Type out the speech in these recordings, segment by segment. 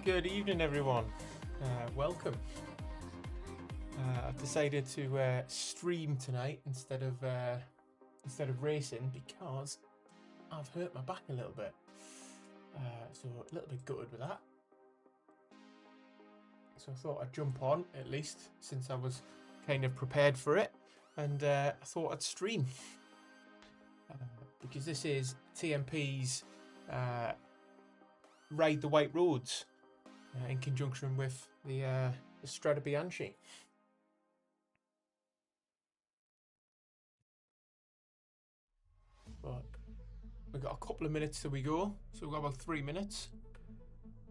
Good evening, everyone. Welcome. I've decided to stream tonight instead of racing because I've hurt my back a little bit. So a little bit gutted with that. So I thought I'd jump on at least since I was kind of prepared for it, and I thought I'd stream because this is TNP's Ride the White Roads. In conjunction with the Strade Bianche. But we've got a couple of minutes till we go, so we've got about 3 minutes.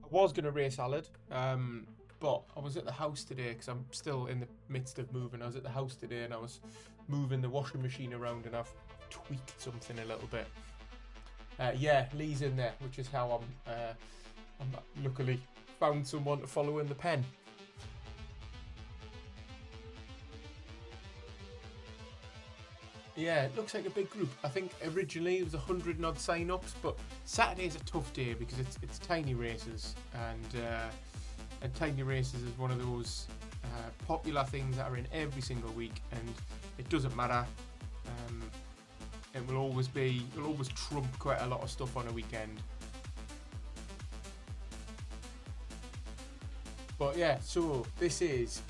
I was going to race Alad, but I was at the house today because I'm still in the midst of moving. I was at the house today and I was moving the washing machine around and I've tweaked something a little bit. Yeah, Lee's in there, which is how I'm luckily found someone to follow in the pen. Yeah, it looks like a big group. I think originally it was 100 and odd sign-ups, but Saturday's a tough day because it's tiny races, and tiny races is one of those popular things that are in every single week, and it doesn't matter. It will always trump quite a lot of stuff on a weekend. But yeah, so this is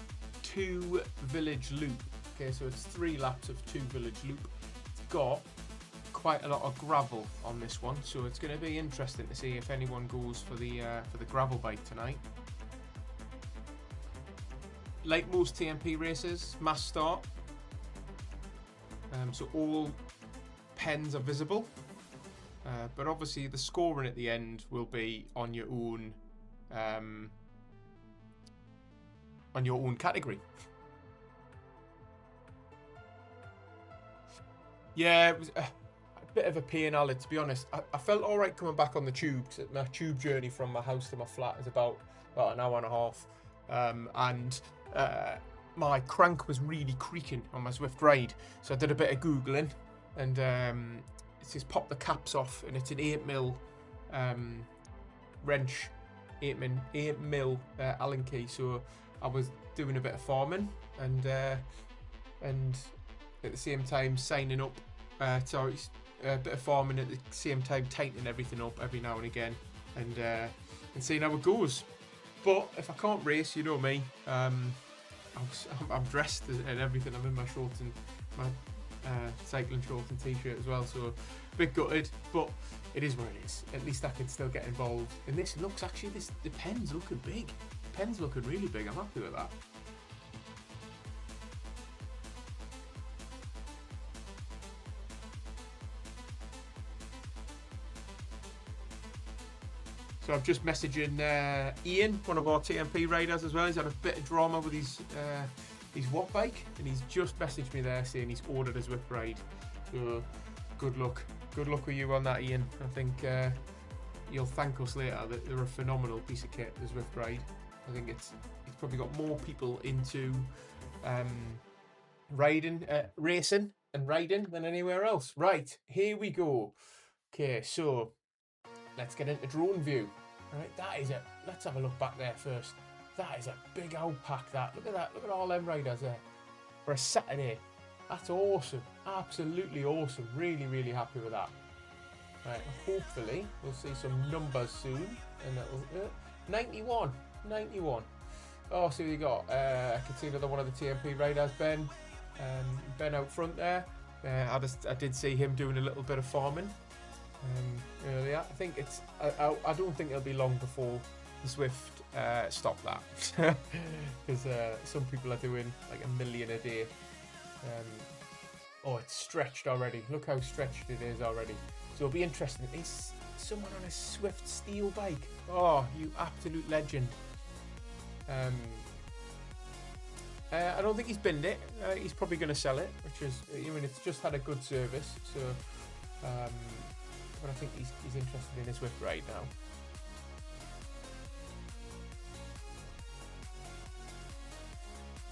2 village loop. Okay, so it's 3 laps of 2 village loop. It's got quite a lot of gravel on this one, so it's going to be interesting to see if anyone goes for the gravel bike tonight. Like most TNP races, mass start. So all pens are visible, but obviously the scoring at the end will be on your own. On your own category. Yeah, it was a bit of a pain, Aled, to be honest. I felt alright coming back on the tube, because my tube journey from my house to my flat is about an hour and a half. And my crank was really creaking on my Zwift Ride. So I did a bit of Googling, and it says pop the caps off, and it's an 8mm wrench, 8mm Allen key. So I was doing a bit of farming and at the same time signing up. Sorry, a bit of farming at the same time, tightening everything up every now and again, and seeing how it goes. But if I can't race, you know me, I'm dressed and everything. I'm in my shorts and my cycling shorts and t-shirt as well. So a bit gutted, but it is what it is. At least I can still get involved. And this looks actually, the pen's looking big. Pen's looking really big. I'm happy with that. So I'm just messaging Ian, one of our TNP riders as well. He's had a bit of drama with his Watt bike, and he's just messaged me there saying he's ordered a Zwift Ride. So good luck with you on that, Ian. I think you'll thank us later. They're a phenomenal piece of kit, the Zwift Ride. I think it's probably got more people into racing and riding than anywhere else. Right, here we go. Okay, so let's get into drone view. Right, let's have a look back there first. That is a big old pack, that. Look at that. Look at all them riders there. For a Saturday. That's awesome. Absolutely awesome. Really, really happy with that. Right, hopefully we'll see some numbers soon. And that'll 91. Oh, so you got I can see another one of the TNP riders, Ben. Ben out front there. I did see him doing a little bit of farming earlier. I think I don't think it'll be long before the Zwift stop that, because some people are doing like 1 million a day. Oh, it's stretched already. Look how stretched it is already. So it'll be interesting. Is someone on a Zwift steel bike? Oh, you absolute legend. I don't think he's binned it. He's probably going to sell it, which is, it's just had a good service. So, but I think he's interested in his Zwift Ride now.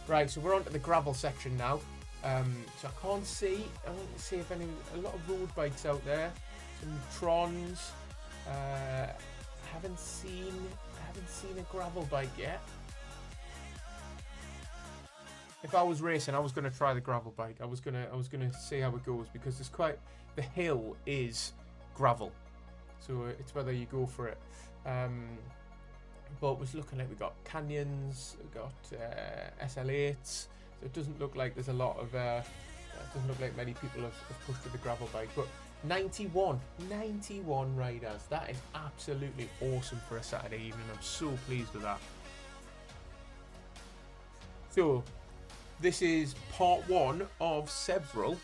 Right, so we're on to the gravel section now. So I can't see. I want to see if a lot of road bikes out there. Some Trons. I haven't haven't seen a gravel bike yet. If I was racing, I was going to try the gravel bike. I was gonna see how it goes, because it's quite, the hill is gravel, so it's whether you go for it. But it was looking like we got canyons, we got SL8s, so it doesn't look like there's a lot of. It doesn't look like many people have pushed to the gravel bike, but 91 riders. That is absolutely awesome for a Saturday evening. I'm so pleased with that. So this is part one of several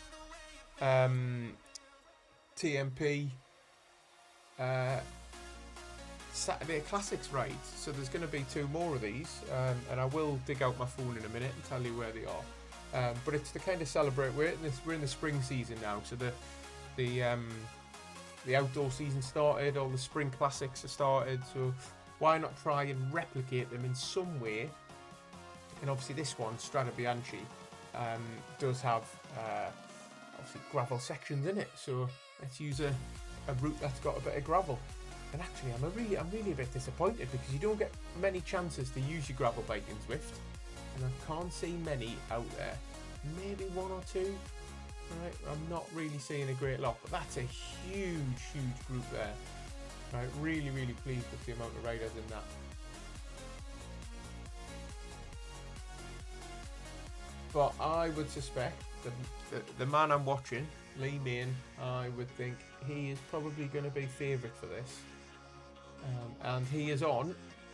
TNP Saturday Classics rides. So there's going to be 2 more of these, and I will dig out my phone in a minute and tell you where they are. But it's to kind of celebrate. We're in the spring season now, so the outdoor season started. All the spring classics are started. So why not try and replicate them in some way? And obviously this one, Strade Bianche, does have obviously gravel sections in it. So let's use a route that's got a bit of gravel. And actually, I'm really a bit disappointed, because you don't get many chances to use your gravel bike in Zwift, and I can't see many out there. Maybe 1 or 2. Right, I'm not really seeing a great lot, but that's a huge group there. Right, really pleased with the amount of riders in that. But I would suspect the man I'm watching, Lee Main, I would think he is probably going to be favourite for this. And he is on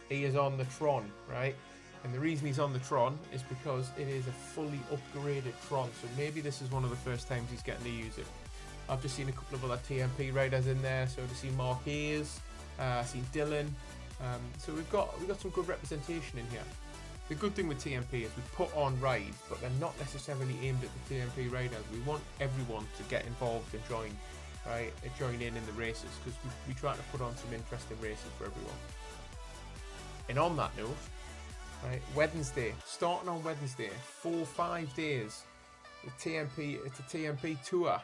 the Tron, right? And the reason he's on the Tron is because it is a fully upgraded Tron. So maybe this is one of the first times he's getting to use it. I've just seen a couple of other TNP riders in there. So I've seen Mark Ayers, I've seen Dylan. So we've got some good representation in here. The good thing with TNP is we put on rides, but they're not necessarily aimed at the TNP riders. We want everyone to get involved and join in the races, because we try to put on some interesting races for everyone. And on that note, right, Wednesday, starting on Wednesday, 5 days. It's a TNP tour,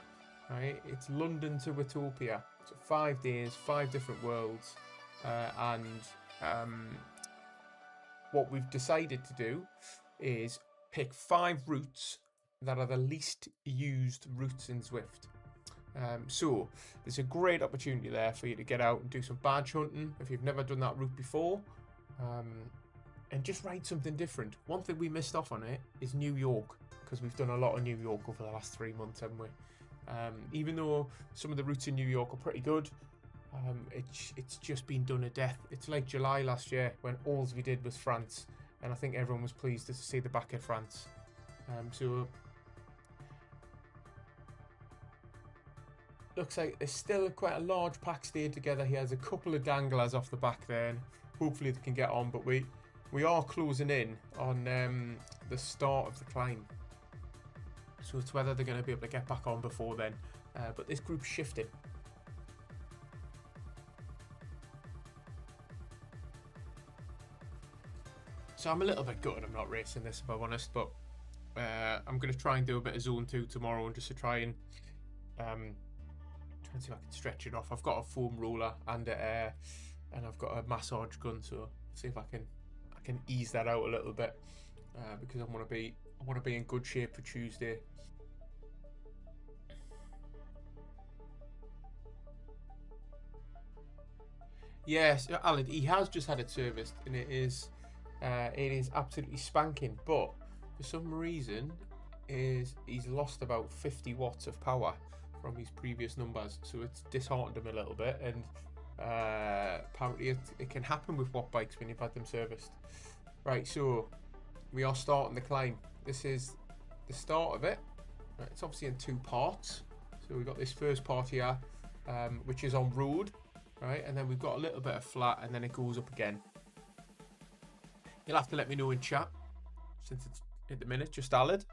right? It's London to Watopia. So 5 days, 5 different worlds, and what we've decided to do is pick 5 routes that are the least used routes in Zwift. So there's a great opportunity there for you to get out and do some badge hunting if you've never done that route before, and just ride something different. One thing we missed off on it is New York, because we've done a lot of New York over the last 3 months, haven't we? Even though some of the routes in New York are pretty good, it's just been done to death. It's like July last year, when all we did was France, and I think everyone was pleased to see the back of France. So looks like there's still quite a large pack stayed together. He has a couple of danglers off the back there, and hopefully they can get on, but we are closing in on the start of the climb, so it's whether they're going to be able to get back on before then, but this group's shifting. So I'm a little bit gutted I'm not racing this, if I'm honest, but I'm going to try and do a bit of zone 2 tomorrow, and just to try and see if I can stretch it off. I've got a foam roller and I've got a massage gun, so see if I can ease that out a little bit, because I want to be in good shape for Tuesday. Yes, Alan, he has just had it serviced, and it is absolutely spanking, but for some reason he's lost about 50 watts of power from his previous numbers, so it's disheartened him a little bit, and apparently it can happen with Watt bikes when you've had them serviced. Right, so we are starting the climb. This is the start of it. Right, it's obviously in 2 parts. So we've got this first part here, which is on road, right, and then we've got a little bit of flat, and then it goes up again. You'll have to let me know in chat, since it's at the minute just Alad.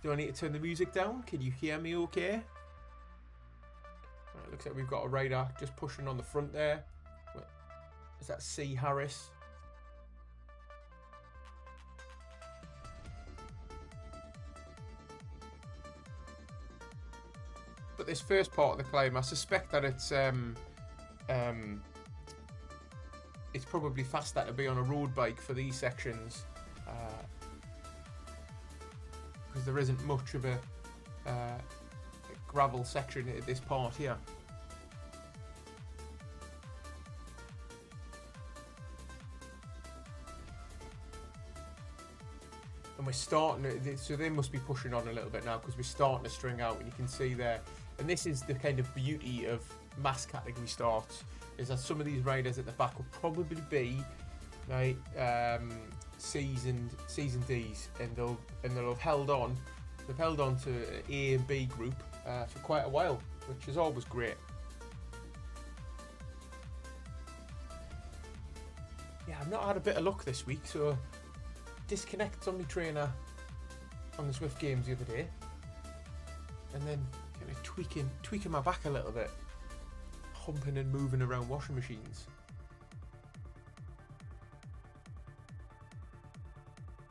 Do I need to turn the music down? Can you hear me okay? Right, looks like we've got a rider just pushing on the front there. Is that C. Harris? But this first part of the climb, I suspect that it's it's probably faster to be on a road bike for these sections, because there isn't much of a gravel section at this part here. And we're starting to, so they must be pushing on a little bit now, because we're starting to string out, and you can see there. And this is the kind of beauty of mass category starts, is that some of these riders at the back will probably be right seasoned Ds, and they'll have held on. They've held on to an A and B group for quite a while, which is always great. Yeah, I've not had a bit of luck this week, so disconnected on my trainer on the Zwift games the other day, and then kind of tweaking my back a little bit, humping and moving around washing machines.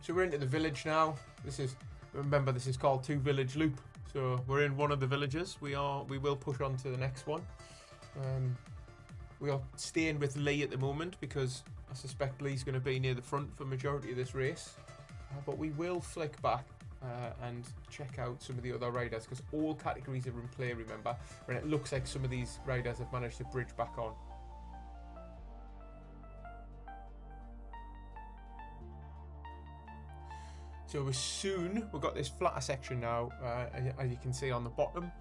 So we're into the village now. Remember, this is called Two Village Loop. So we're in one of the villages. We will push on to the next one. We are staying with Lee at the moment, because I suspect Lee's going to be near the front for majority of this race. But we will flick back and check out some of the other riders, because all categories are in play, remember. And it looks like some of these riders have managed to bridge back on. So we've got this flatter section now, as you can see on the bottom.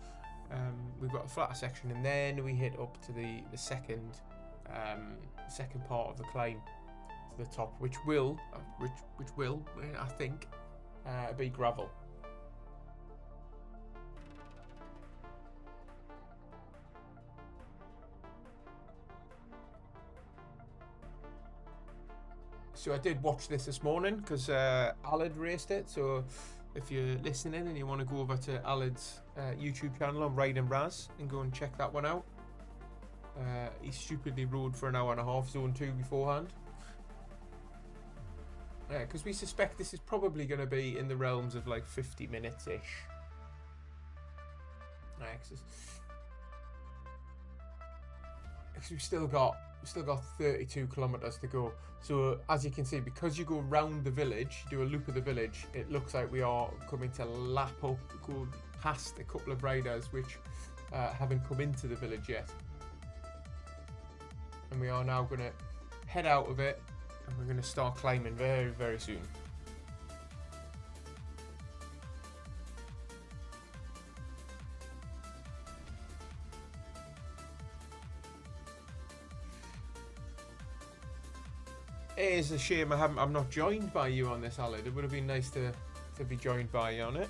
We've got a flatter section, and then we hit up to the second part of the climb to the top, which will I think be gravel. So I did watch this morning, because Alid raced it. So if you're listening and you want to go over to Alid's YouTube channel on Ride and Raz and go and check that one out. He stupidly rode for an hour and a half zone 2 beforehand. Because we suspect this is probably going to be in the realms of like 50 minutes-ish. Because we've still got 32 kilometers to go. So as you can see, because you go round the village, do a loop of the village, it looks like we are coming to lap up, go past a couple of riders which haven't come into the village yet. And we are now going to head out of it, and we're going to start climbing very, very soon. It is a shame I'm not joined by you on this, Alid. It would have been nice to be joined by you on it.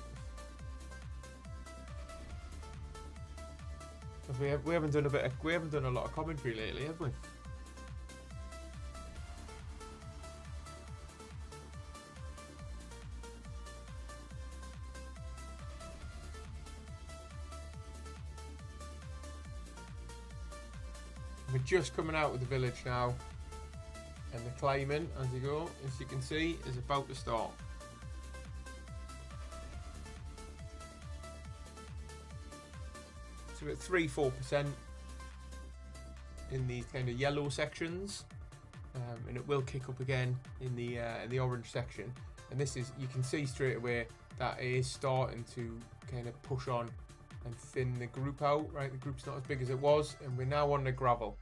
We haven't done a lot of commentary lately, have we? We're just coming out of the village now. And the climbing, as you can see, is about to start. So we're at 3-4% in these kind of yellow sections, and it will kick up again in the orange section. And this is, you can see straight away that it is starting to kind of push on and thin the group out. Right, the group's not as big as it was, and we're now on the gravel.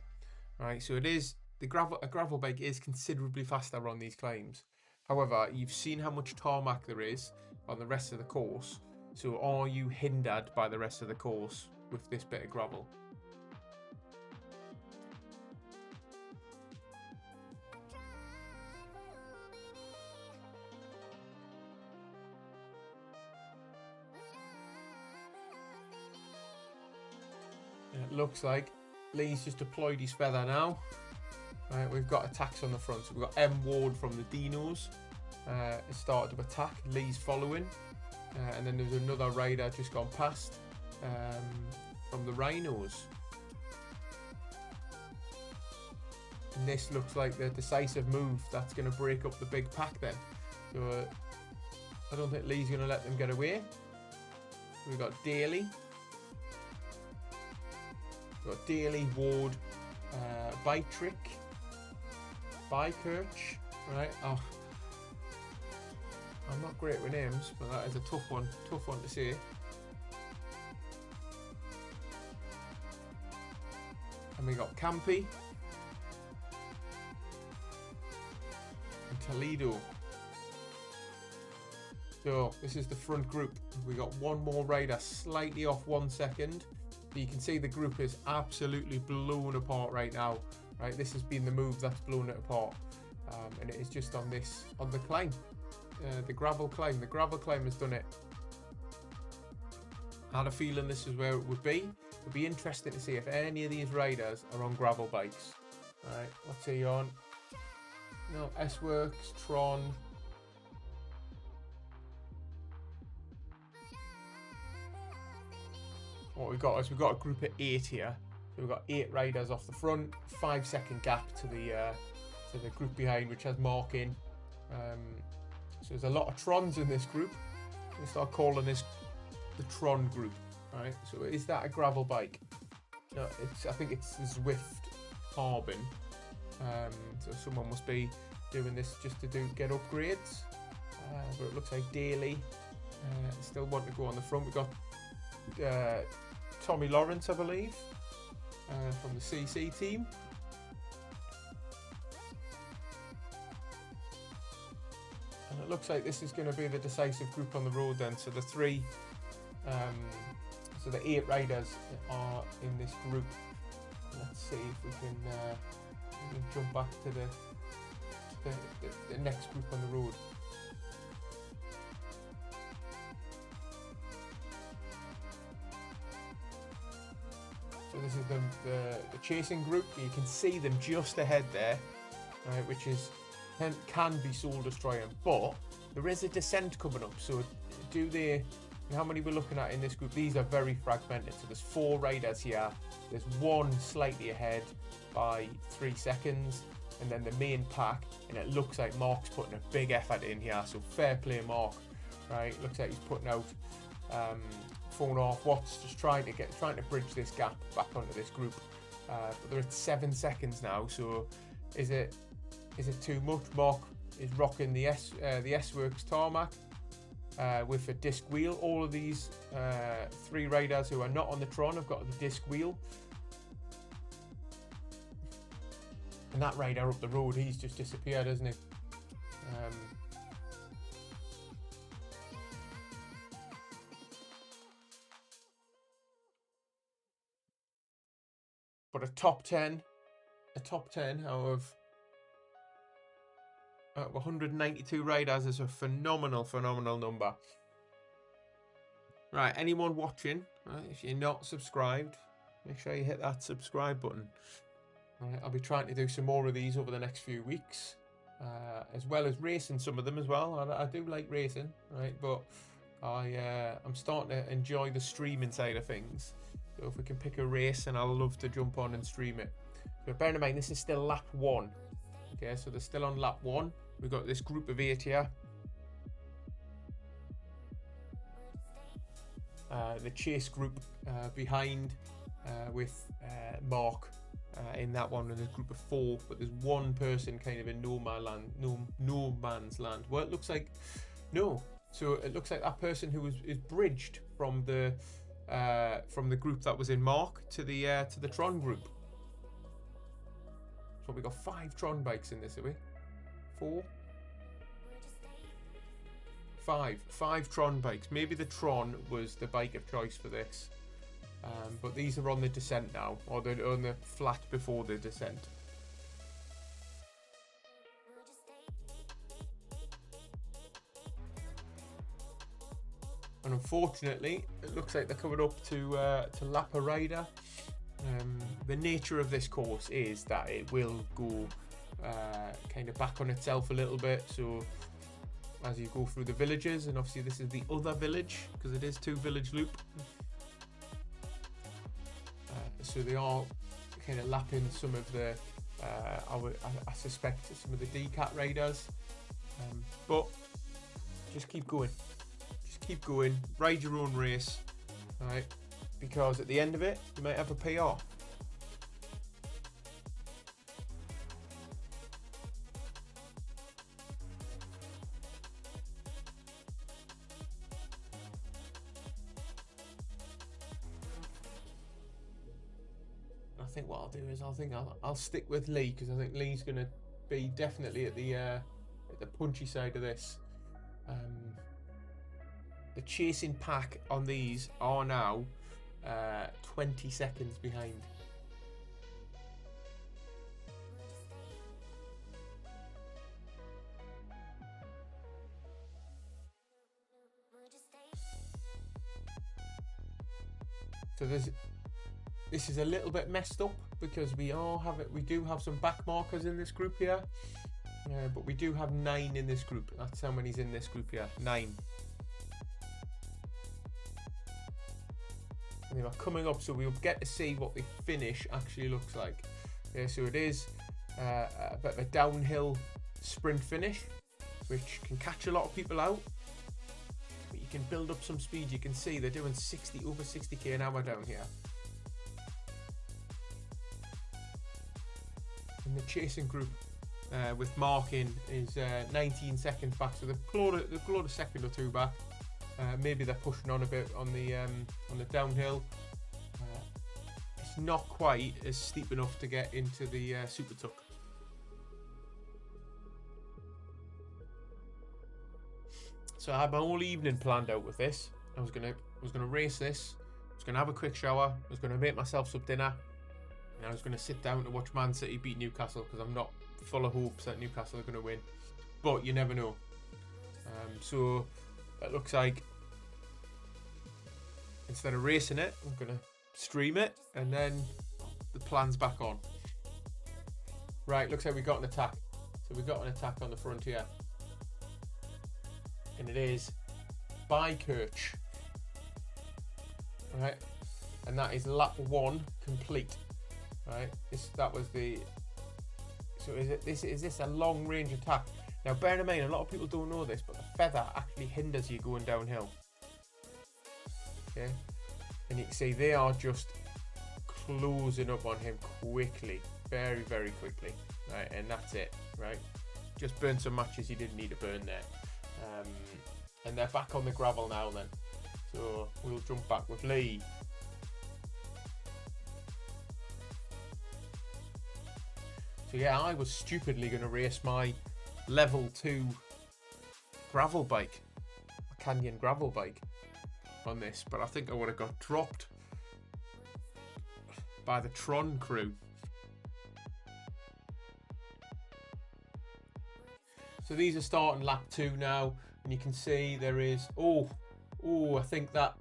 Right, so it is. A gravel bike is considerably faster on these climbs. However, you've seen how much tarmac there is on the rest of the course. So are you hindered by the rest of the course with this bit of gravel? And it looks like Lee's just deployed his feather now. Right, we've got attacks on the front. So we've got M Ward from the Dinos. Has started to attack. Lee's following. And then there's another rider just gone past from the Rhinos. And this looks like the decisive move that's going to break up the big pack then. So I don't think Lee's going to let them get away. We've got Daly. We've got Daly, Ward, Bike Trick. Spikirch, right? Oh, I'm not great with names, but that is a tough one to say. And we got Campy and Toledo. So this is the front group. We got one more rider slightly off 1 second. But you can see the group is absolutely blown apart right now. Right, this has been the move that's blown it apart, and it is just on the climb, the gravel climb. The gravel climb has done it. I had a feeling this is where it would be. It would be interesting to see if any of these riders are on gravel bikes. All right, what's he on? No, S-Works, Tron. What we've got is we've got a group of 8 here. So we've got 8 riders off the front, 5 second gap to the group behind, which has Mark in. So there's a lot of Trons in this group. We start calling this the Tron group, right? So is that a gravel bike? No, I think it's the Zwift Carbon. So someone must be doing this just to get upgrades. But it looks like Daly still want to go on the front. We've got Tommy Lawrence, I believe, from the CC team. And it looks like this is going to be the decisive group on the road then. So the 8 riders are in this group. Let's see if we can jump back to the next group on the road. So this is the chasing group. You can see them just ahead there, right, which can be soul destroying. But there is a descent coming up. So how many we're looking at in this group? These are very fragmented. So there's 4 riders here. There's 1 slightly ahead by 3 seconds, and then the main pack. And it looks like Mark's putting a big effort in here. So fair play, Mark. Right, looks like he's putting out. Phone off. Watts just trying to bridge this gap back onto this group, but they're at 7 seconds now. So is it too much? Mark is rocking the S-Works tarmac with a disc wheel. All of these 3 riders who are not on the Tron have got the disc wheel, and that rider up the road, he's just disappeared, hasn't he? But a top 10 out of 192 riders is a phenomenal number. Right, anyone watching, right, if you're not subscribed, make sure you hit that subscribe button. Right, I'll be trying to do some more of these over the next few weeks, as well as racing some of them as well. I do like racing, right, but I'm starting to enjoy the streaming side of things. So if we can pick a race, and I'll love to jump on and stream it. But bear in mind, this is still lap 1. Okay, so they're still on lap 1. We've got this group of 8 here. The chase group behind with Mark in that one, and there's a group of 4, but there's 1 person kind of in no man's land. Well, it looks like no. So it looks like that person who is bridged from the group that was in Mark to the Tron group. So we got 5 Tron bikes in this, have we? 4? 5 Tron bikes. Maybe the Tron was the bike of choice for this, but these are on the descent now, or they're on the flat before the descent. And unfortunately, it looks like they're coming up to lap a rider. The nature of this course is that it will go kind of back on itself a little bit. So as you go through the villages, and obviously this is the other village because it is 2 village loop. So they are kind of lapping some of the, I suspect some of the D-Cat riders. But just keep going. Keep going, ride your own race, right? Because at the end of it, you might have a PR. think what I'll do is I'll stick with Lee, because I think Lee's going to be definitely at the punchy side of this. The chasing pack on these are now 20 seconds behind. So this is a little bit messed up because we do have some back markers in this group here, but we do have 9 in this group. That's how many's in this group here, 9. And they are coming up, so we'll get to see what the finish actually looks like. Yeah, so it is a bit of a downhill sprint finish, which can catch a lot of people out. But you can build up some speed. You can see they're doing over 60k an hour down here. And the chasing group with marking is 19 seconds back, so they've clawed a second or two back. Maybe they're pushing on a bit on the downhill. It's not quite as steep enough to get into the super tuck. So I had my whole evening planned out with this. I was gonna race this. I was gonna have a quick shower. I was gonna make myself some dinner, and I was gonna sit down to watch Man City beat Newcastle, because I'm not full of hopes that Newcastle are gonna win. But you never know. So it looks like instead of racing it, I'm gonna stream it, and then the plan's back on. Right, looks like we got an attack. So we got an attack on the front here. And it is by Kirch. Right, and that is lap 1 complete. Right, so is this a long range attack? Now bear in mind, a lot of people don't know this, but the feather actually hinders you going downhill. Okay, and you can see they are just closing up on him quickly, very, very quickly. Right, and that's it. Right, just burn some matches you didn't need to burn there. And they're back on the gravel now then. So we'll jump back with Lee. So yeah, I was stupidly going to race my level 2 gravel bike, a Canyon gravel bike, on this, but I think I would have got dropped by the Tron crew. So these are starting lap 2 now, and you can see there is, I think that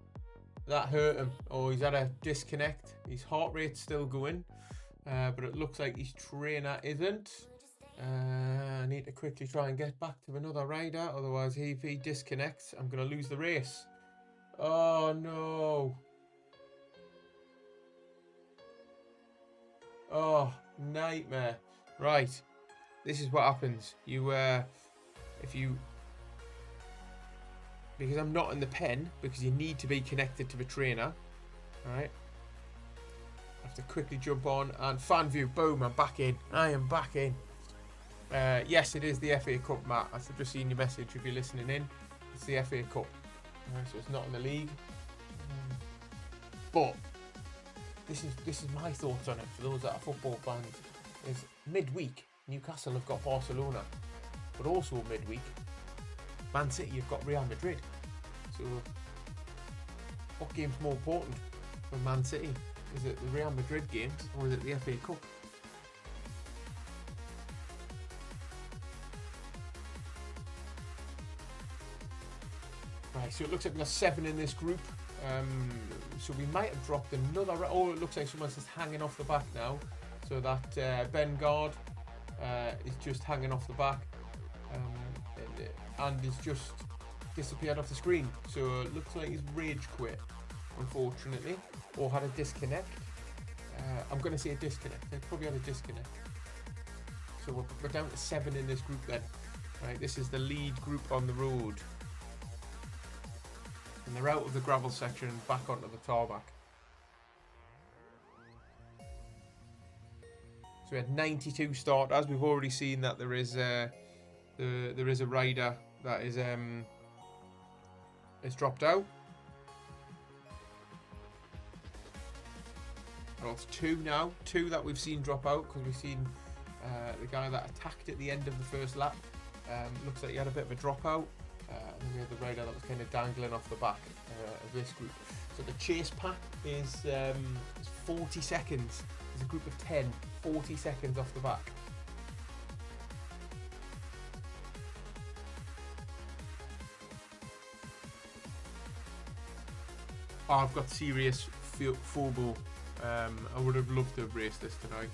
hurt him. Oh, he's had a disconnect. His heart rate's still going, but it looks like his trainer isn't. I need to quickly try and get back to another rider, otherwise if he disconnects, I'm going to lose the race. Oh no. Oh, nightmare. Right. This is what happens. Because I'm not in the pen, because you need to be connected to the trainer. Alright. I have to quickly jump on, and fan view, boom, I'm back in. I am back in. Yes, it is the FA Cup, Matt. I've just seen your message if you're listening in. It's the FA Cup. So it's not in the league. But this is my thoughts on it for those that are football fans. Is midweek, Newcastle have got Barcelona, but also midweek, Man City have got Real Madrid. So what game's more important for Man City? Is it the Real Madrid games, or is it the FA Cup? Right, so it looks like we've got 7 in this group. So we might have dropped another. Oh, it looks like someone's just hanging off the back now. So that Ben Guard is just hanging off the back, and is just disappeared off the screen. So it looks like he's rage quit, unfortunately, or had a disconnect. I'm going to say a disconnect. They probably had a disconnect. So we're down to 7 in this group then. Right, this is the lead group on the road. And they're out of the gravel section and back onto the tarmac. So we had 92 starters. We've already seen that there is a rider that is dropped out. Well, it's two now. Two that we've seen drop out because we've seen the guy that attacked at the end of the first lap. Looks like he had a bit of a dropout. And then we had the rider that was kind of dangling off the back of this group. So the chase pack is 40 seconds. There's a group of 10, 40 seconds off the back. Oh, I've got serious FOMO. I would have loved to have raced this tonight.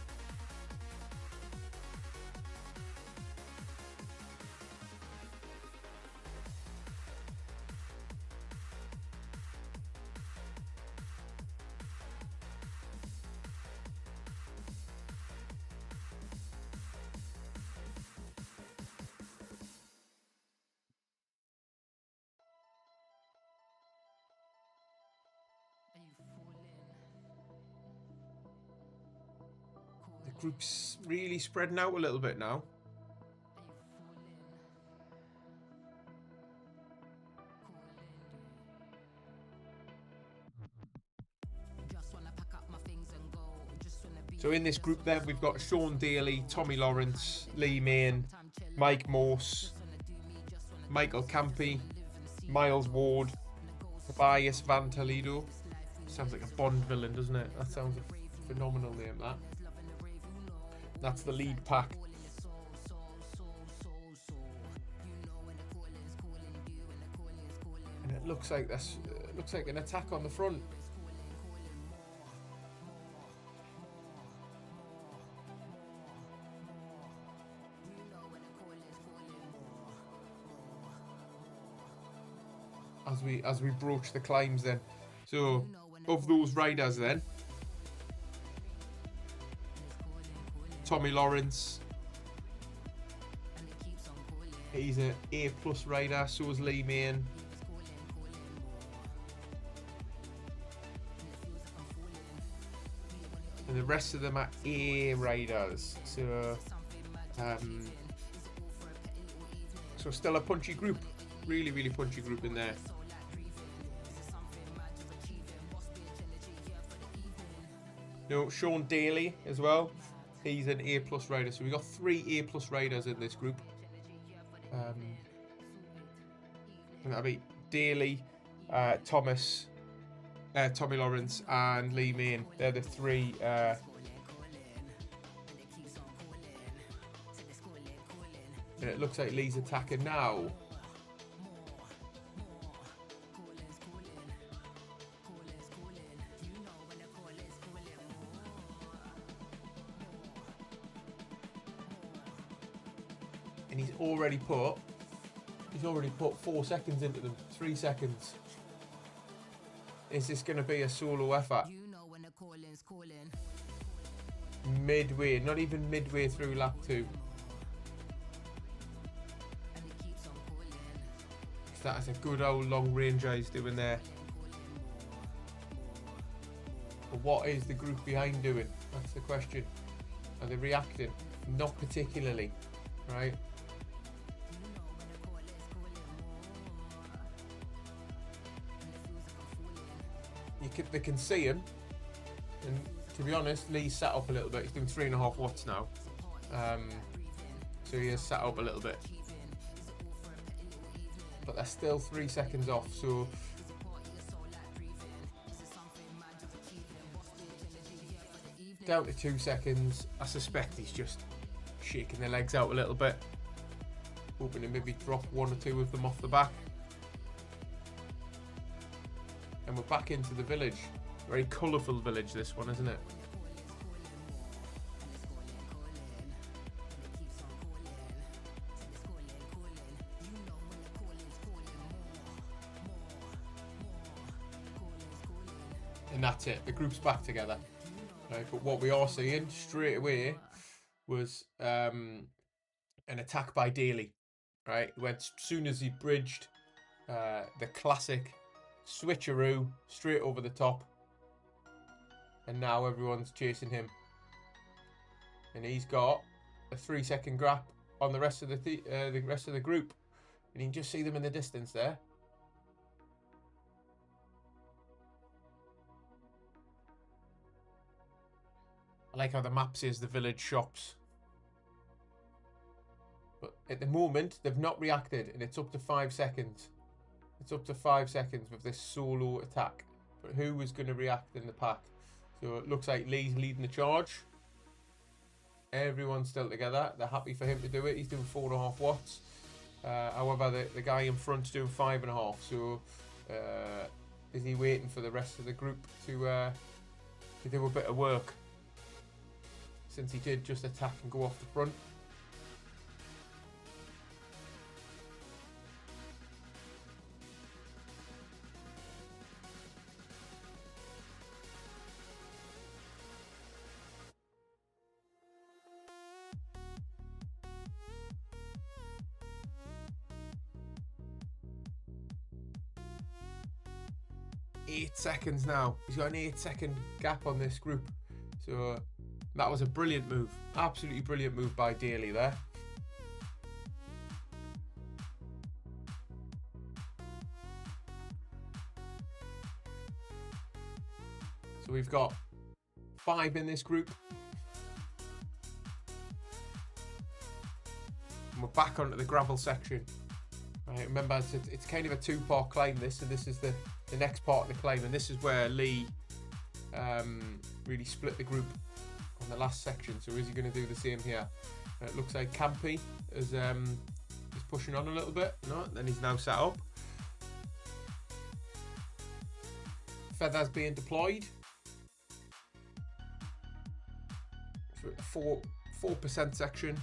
The group's really spreading out a little bit now. So in this group then we've got Sean Daly, Tommy Lawrence, Lee Main, Mike Morse, Michael Campy, Miles Ward, Tobias Van Toledo. Sounds like a Bond villain, doesn't it? That sounds a phenomenal name, that. That's the lead pack. And it looks like this. Looks like an attack on the front. As we broach the climbs then. So of those riders then, Tommy Lawrence, he's an A+ rider, so is Lee Main. And the rest of them are A riders. So so still a punchy group. Really, really punchy group in there. No, Sean Daly as well. He's an A+ rider. So we've got 3 A+ riders in this group. And that'll be Daly, Tommy Lawrence and Lee Main. They're the 3 and it looks like Lee's attacking now. And he's already put 4 seconds into them. 3 seconds. Is this going to be a solo effort? Midway, not even midway through lap 2. That's a good old long range he's doing there. But what is the group behind doing? That's the question. Are they reacting? Not particularly, right? They can see him, and to be honest, Lee's sat up a little bit. He's doing 3.5 watts now, so he has sat up a little bit, but they're still 3 seconds off. So down to 2 seconds. I suspect he's just shaking their legs out a little bit, hoping to maybe drop 1 or 2 of them off the back. And we're back into the village. Very colourful village, this one, isn't it? And that's it. The group's back together. Right, but what we are seeing straight away was an attack by Daly. Right, went as soon as he bridged the classic switcheroo straight over the top, and now everyone's chasing him, and he's got a 3-second gap on the rest of the rest of the group, and you can just see them in the distance there. I like how the map says the village shops. But at the moment, they've not reacted, and it's up to 5 seconds. It's up to 5 seconds with this solo attack. But who is going to react in the pack? So it looks like Lee's leading the charge. Everyone's still together. They're happy for him to do it. He's doing 4.5 watts. However, the guy in front's doing 5.5. So is he waiting for the rest of the group to do a bit of work? Since he did just attack and go off the front. Eight seconds now. He's got an 8-second gap on this group. So that was a brilliant move. Absolutely brilliant move by Daly there. So we've got 5 in this group. And we're back onto the gravel section. Right, remember, it's kind of a 2-part climb this, and this is the next part of the climb, and this is where Lee really split the group on the last section. So is he going to do the same here? It looks like Campy is pushing on a little bit. No, then he's now set up. Feathers being deployed. So 4% section.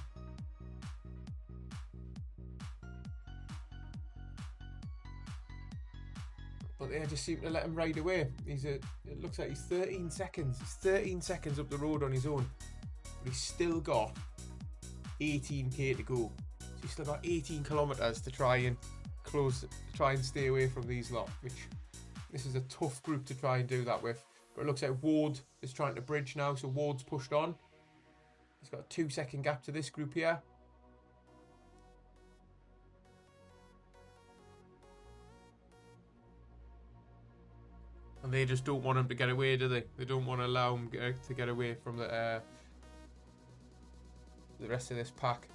But they just seem to let him ride away. It looks like he's 13 seconds. He's 13 seconds up the road on his own. But he's still got 18k to go. So he's still got 18 kilometers to try and stay away from these lot. Which this is a tough group to try and do that with. But it looks like Ward is trying to bridge now. So Ward's pushed on. He's got a 2-second gap to this group here. And they just don't want him to get away, do they? They don't want to allow him to get away from the rest of this pack.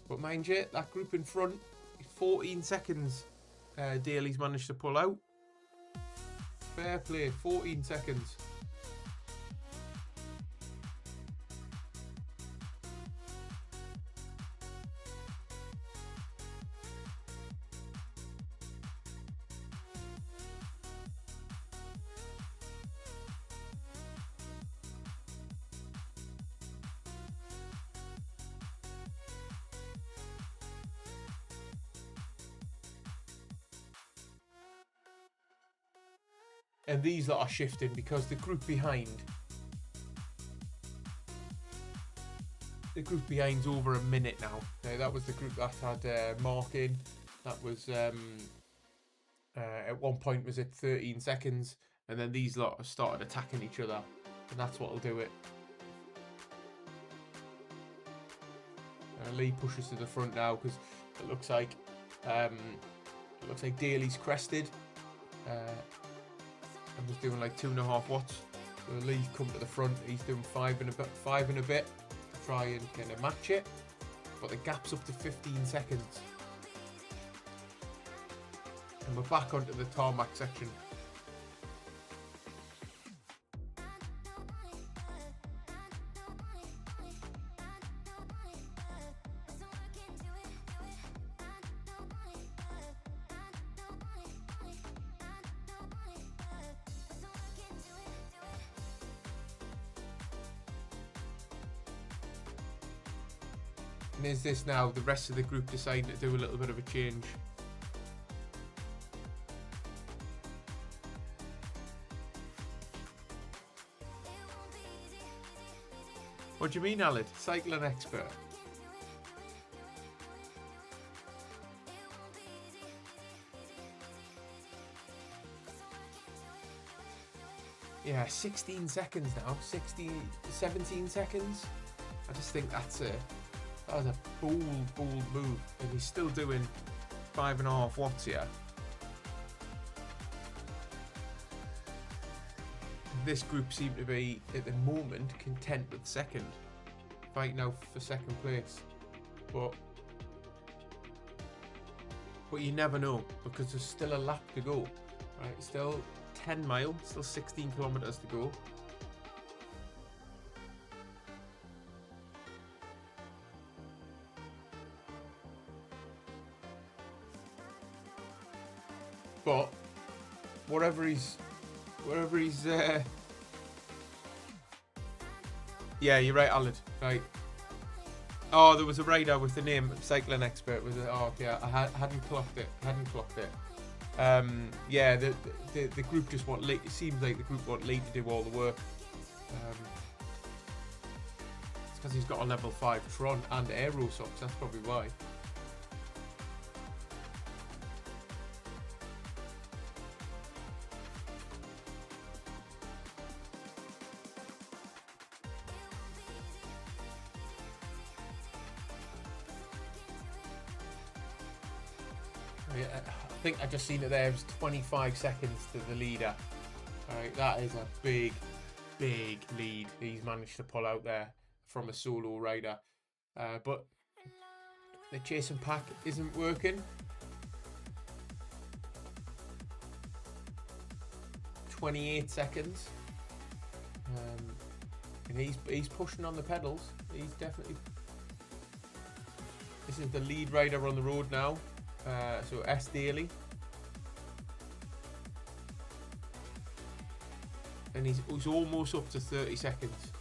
But mind you, that group in front, 14 seconds Daly's managed to pull out. Fair play, 14 seconds. And these lot are shifting because the group behind's over a minute now. Now that was the group that had Mark in. That was at one point was at 13 seconds, and then these lot have started attacking each other, and that's what'll do it. Lee pushes to the front now because it looks like Daly's crested. And was doing like 2.5 watts. So Lee's come to the front. He's doing 5 and a bit to try and kind of match it. But the gap's up to 15 seconds. And we're back onto the tarmac section. And is this now the rest of the group deciding to do a little bit of a change? What do you mean, Aled? Cycling expert. Yeah, 16 seconds now. 17 seconds. I just think that was a bold move. And he's still doing 5.5 watts here. this group seem to be, at the moment, content with second. Fighting out for second place. But you never know, because there's still a lap to go. Right, still 10 miles, still 16 kilometers to go. But wherever he's yeah, you're right, Alan. Right. Oh, there was a rider with the name cycling expert. Was it? Oh, yeah. I hadn't clocked it. Yeah, the group just want Lee. It seems like the group want Lee to do all the work. It's because he's got a level 5 Tron and aero socks. That's probably why. I think I just seen it there. It was 25 seconds to the leader. Alright, that is a big lead he's managed to pull out there from a solo rider. But the chasing pack isn't working. 28 seconds. And he's pushing on the pedals. He's definitely... This is the lead rider on the road now. So S Daly, and he's almost up to 30 seconds.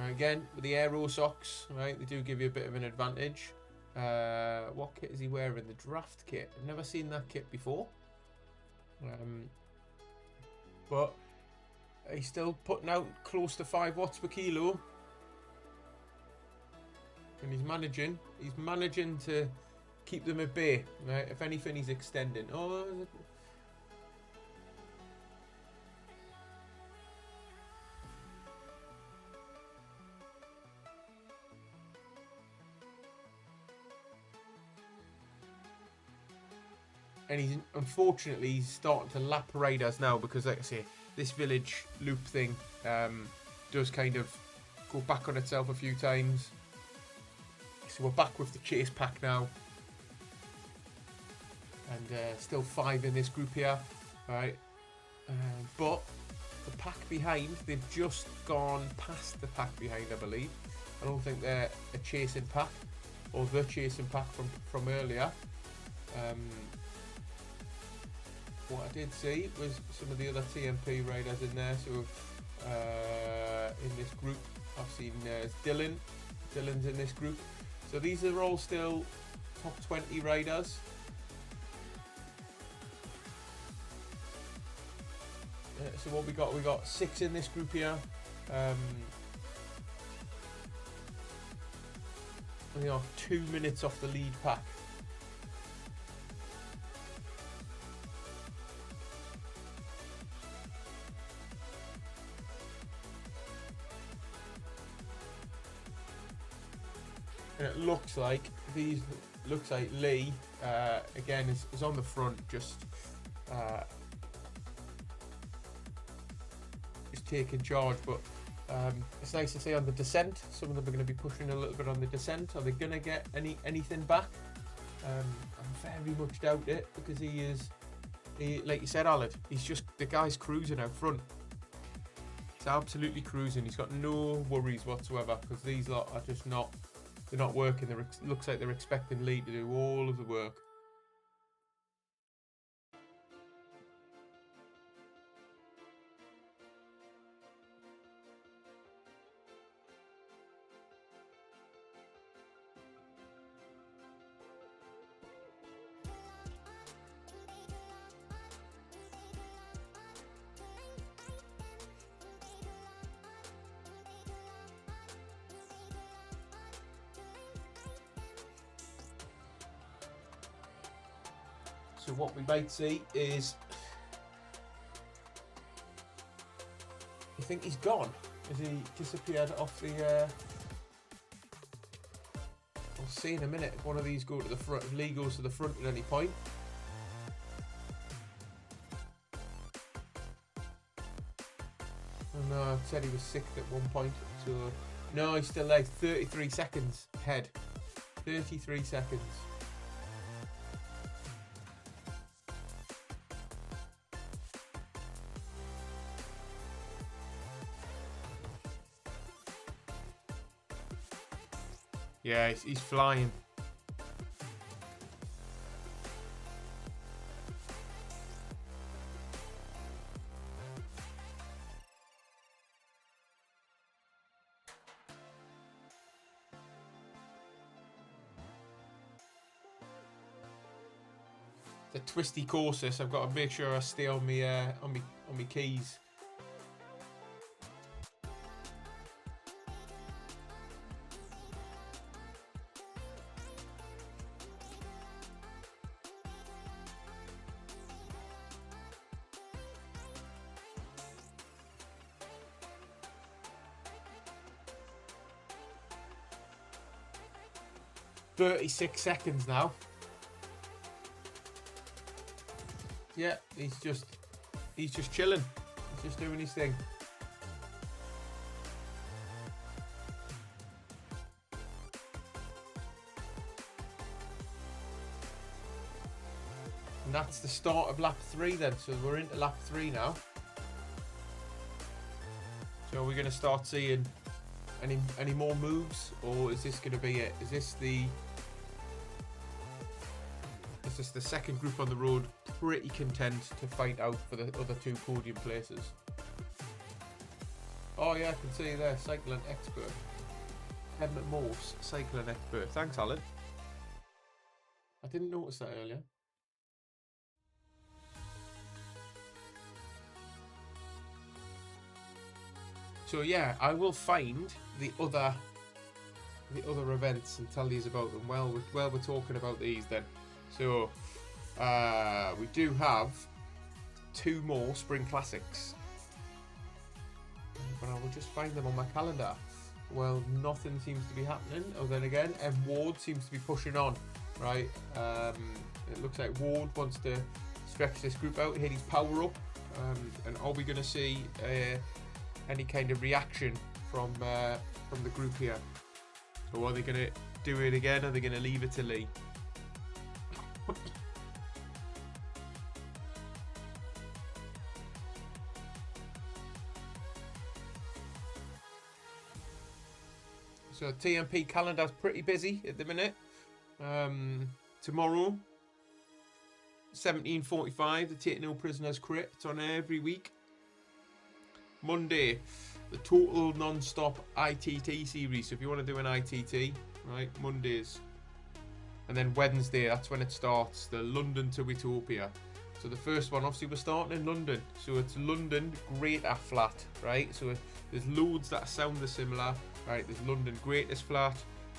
Again, with the aero socks, right, they do give you a bit of an advantage. What kit is he wearing? The draft kit. I've never seen that kit before. But he's still putting out close to 5 watts per kilo. And he's managing to keep them at bay. Right? If anything, he's extending. Oh, and unfortunately he's starting to lap riders now, because, like I say, this village loop thing does kind of go back on itself a few times. So we're back with the chase pack now, and still 5 in this group here, right? But the pack behind, they've just gone past the pack behind, I believe. I don't think they're a chasing pack, or the chasing pack from earlier. What I did see was some of the other TNP riders in there. So in this group, I've seen Dylan. Dylan's in this group. So these are all still top 20 riders. So what we got 6 in this group here. We are 2 minutes off the lead pack. And it looks like Lee again is on the front, just is taking charge. But it's nice to see on the descent, some of them are going to be pushing a little bit on the descent. Are they going to get anything back? I very much doubt it, because he like you said, Alan, the guy's cruising out front. He's absolutely cruising. He's got no worries whatsoever, because these lot are just not. They're not working. Looks like they're expecting Lee to do all of the work. So what we might see is, you think he's gone? Has he disappeared off the? We'll see in a minute if one of these go to the front. If Lee goes to the front at any point. said he was 6th at one point, so no, he's still there. 33 seconds ahead. 33 seconds. Yeah, he's flying. The twisty courses. I've got to make sure I stay on my keys. "36 seconds now." Yeah, he's just chilling. He's just doing his thing. And that's the start of lap 3 then. So we're into lap 3 now. So we're going to start seeing any more moves, or is this going to be it? Is this the second group on the road pretty content to fight out for the other 2 podium places? Oh yeah, I can see there, cycling expert. Emmett Morse, cycling expert. Thanks, Alan. I didn't notice that earlier. So yeah, I will find the other events and tell you about them while we're talking about these then. So we do have 2 more Spring Classics, but I will just find them on my calendar. Well, nothing seems to be happening. Oh, then again, Ward seems to be pushing on, right? It looks like Ward wants to stretch this group out, hit his power up, and are we going to see any kind of reaction from the group here? Or are they going to do it again? Are they going to leave it to Lee? So TNP calendar's pretty busy at the minute. Tomorrow, 17:45, the Take No Prisoners crit. It's on every week. Monday, the total non-stop ITT series. So if you want to do an ITT, right, Mondays. And then Wednesday, that's when it starts, the London to Watopia. So the first one, obviously, we're starting in London. So it's London Greater Flat, right? So there's loads that sound similar, right? There's London Greatest Flat,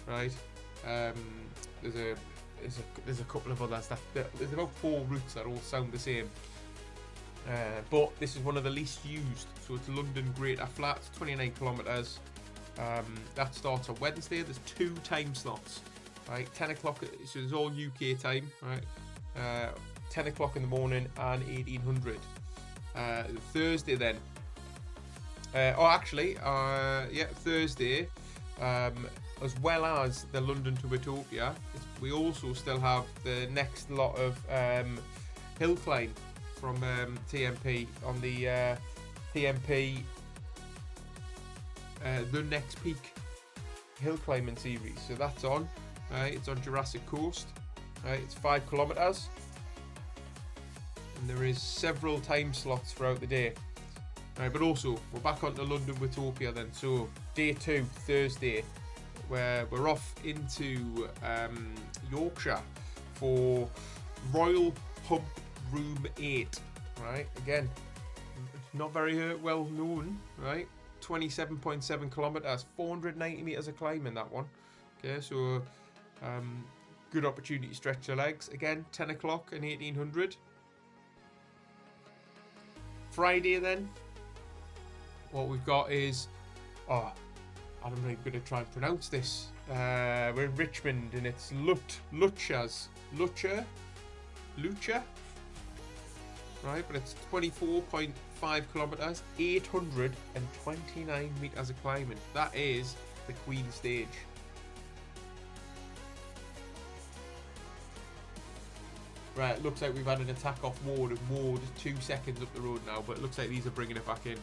right? There's a couple of others there's about 4 routes that all sound the same. But this is one of the least used. So it's London Greater Flat, 29 kilometers. That starts on Wednesday. There's 2 time slots, right? 10 o'clock. So it's all UK time, right? 10 o'clock in the morning and 1800. Thursday then. Thursday. As well as the London to Watopia, we also still have the next lot of hill climb from TNP on the TNP The Next Peak hill climbing series. So that's on. It's on Jurassic Coast. It's 5 kilometers. And there is several time slots throughout the day. But also, we're back onto London Watopia then. So, day 2, Thursday, where we're off into Yorkshire for Royal Pump Room 8. Right, again, not very well known, right? 27.7 kilometers, 490 meters of climb in that one. Okay, so good opportunity to stretch your legs. Again, 10 o'clock and 1800. Friday then, what we've got is, I'm not even going to try and pronounce this. We're in Richmond and it's Lucha, right? But it's 24.5 5 kilometers, 829 meters of climbing. That is the Queen stage. Right, looks like we've had an attack off Ward, and Ward is 2 seconds up the road now, but it looks like these are bringing it back in.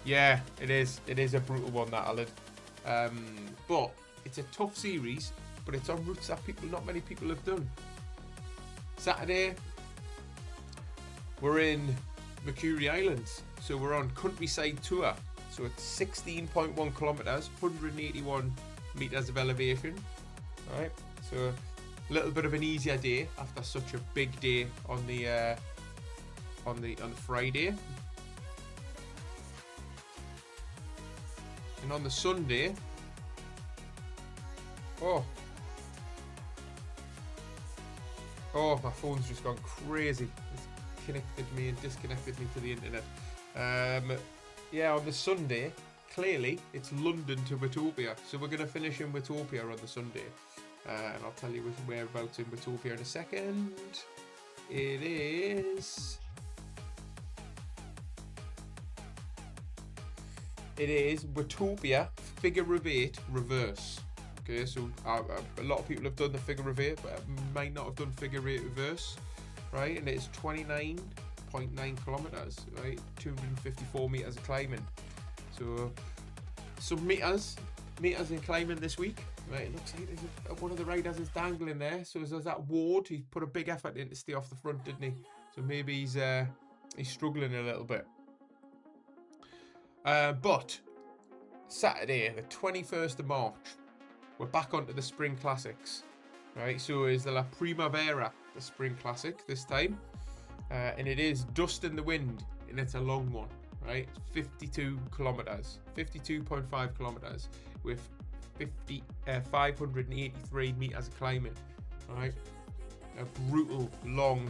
Yeah, it is. It is a brutal one, that, Alan. But it's a tough series, but it's on routes that not many people have done. Saturday, we're in Mercury Islands, so we're on countryside tour. So it's 16.1 kilometers, 181 meters of elevation. All right, so a little bit of an easier day after such a big day on the Friday. And on the Sunday, oh, my phone's just gone crazy. It's connected me and disconnected me to the internet. Yeah, on the Sunday, clearly it's London to Watopia, so we're going to finish in Watopia on the Sunday. And I'll tell you whereabouts in Watopia in a second. It is Watopia Figure of 8 reverse. Okay, so a lot of people have done the Figure of 8, but might not have done Figure 8 reverse, right? And it's 29.9 kilometers, right? 254 meters of climbing. So some meters in climbing this week. Right, it looks like one of the riders is dangling there. So there's that Ward. He put a big effort in to stay off the front, didn't he? So maybe he's struggling a little bit. But Saturday, the 21st of March, we're back onto the Spring Classics. Right, so it's the La Primavera, the Spring Classic this time. And it is Dust in the Wind, and it's a long one. Right, 52 kilometers, 52.5 kilometers with 583 meters of climbing. Right, a brutal long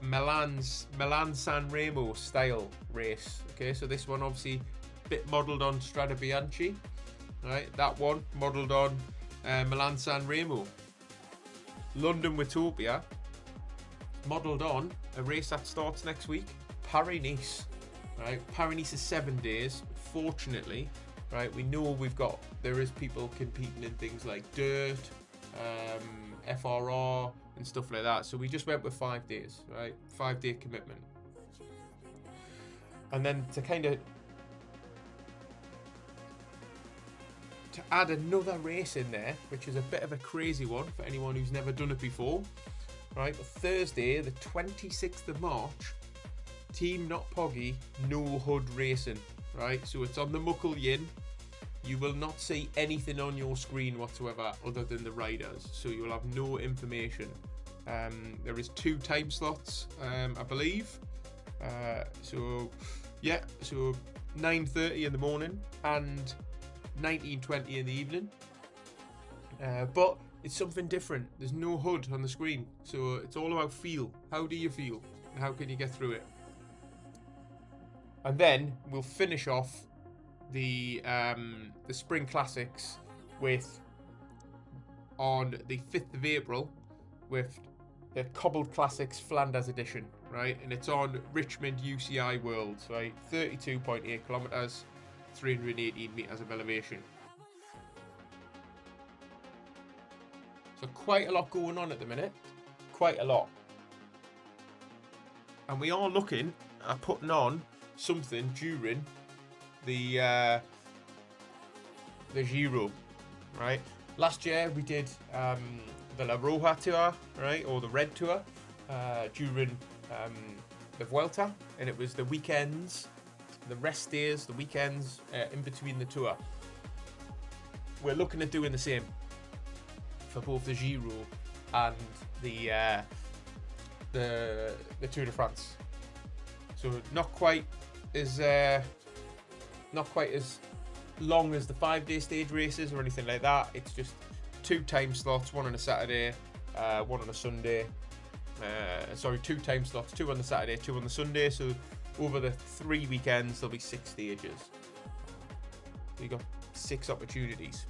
Milan San Remo style race. Okay, so this one obviously a bit modelled on Strade Bianche. Right, that one modelled on Milan San Remo. London Watopia modelled on a race that starts next week, Paris-Nice. Right, Paris-Nice is 7 days. Fortunately, right, we know there is people competing in things like dirt, FRR and stuff like that. So we just went with 5 days, right? 5-day commitment. And then to add another race in there, which is a bit of a crazy one for anyone who's never done it before, right? Thursday, the 26th of March, Team Not Pogi, no hood racing, right? So it's on the Muckle Yin. You will not see anything on your screen whatsoever other than the riders, so you will have no information. There is 2 time slots, I believe. So 9:30 in the morning and 19:20 in the evening. But it's something different. There's no HUD on the screen, so it's all about feel. How do you feel, and how can you get through it? And then we'll finish off the Spring Classics on the 5th of April with the Cobbled Classics Flanders edition, right? And it's on Richmond UCI Worlds, right? 32.8 kilometers, 318 meters of elevation. So quite a lot going on at the minute, quite a lot. And we are looking at putting on something during the Giro, right? Last year we did the La Roja tour, right, or the Red tour during the Vuelta, and it was the weekends, the rest days, the weekends in between the tour. We're looking at doing the same for both the Giro and the Tour de France. So not quite as long as the 5-day stage races or anything like that. It's just 2 time slots, one on a Saturday, one on a Sunday. 2 time slots, 2 on the Saturday, 2 on the Sunday. So over the 3 weekends, there'll be 6 stages. So you got 6 opportunities.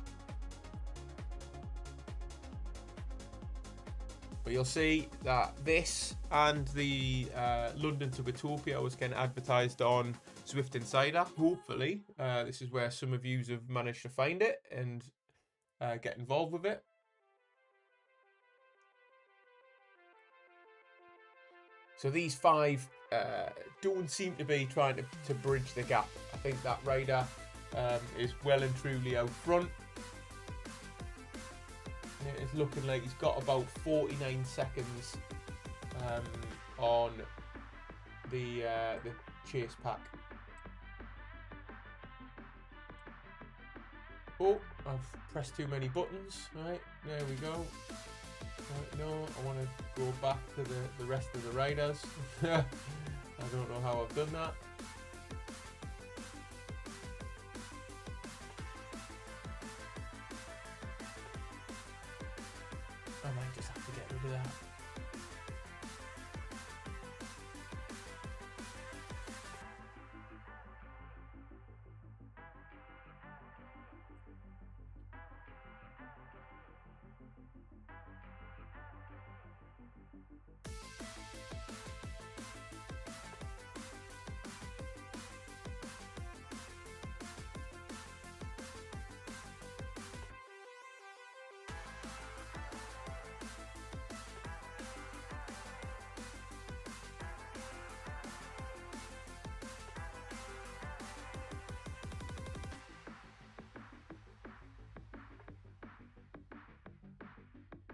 But you'll see that this and the London to Watopia was getting advertised on Zwift Insider. Hopefully, this is where some of you have managed to find it and get involved with it. So these 5 don't seem to be trying to bridge the gap. I think that rider is well and truly out front. And it is looking like he's got about 49 seconds on the chase pack. Oh, I've pressed too many buttons. Right, there we go. Right, no, I want to go back to the rest of the riders. I don't know how I've done that. I might just have to get rid of that.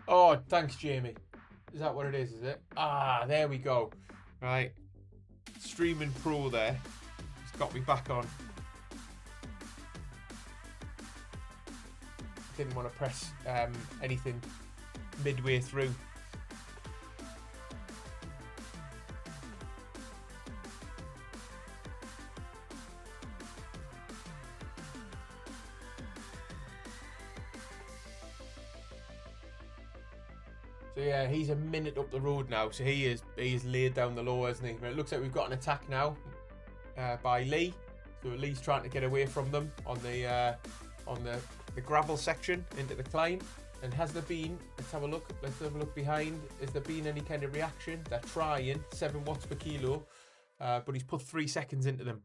Oh, thanks, Jamie. Is that what it is it? Ah, there we go. Right. Streaming Pro there. It's got me back on. Didn't want to press anything midway through. So yeah, he's a minute up the road now. So he's laid down the law, hasn't he? But it looks like we've got an attack now by Lee. So Lee's trying to get away from them on the gravel section into the climb. And has there been? Let's have a look. Let's have a look behind. Has there been any kind of reaction? They're trying 7 watts per kilo, but he's put 3 seconds into them.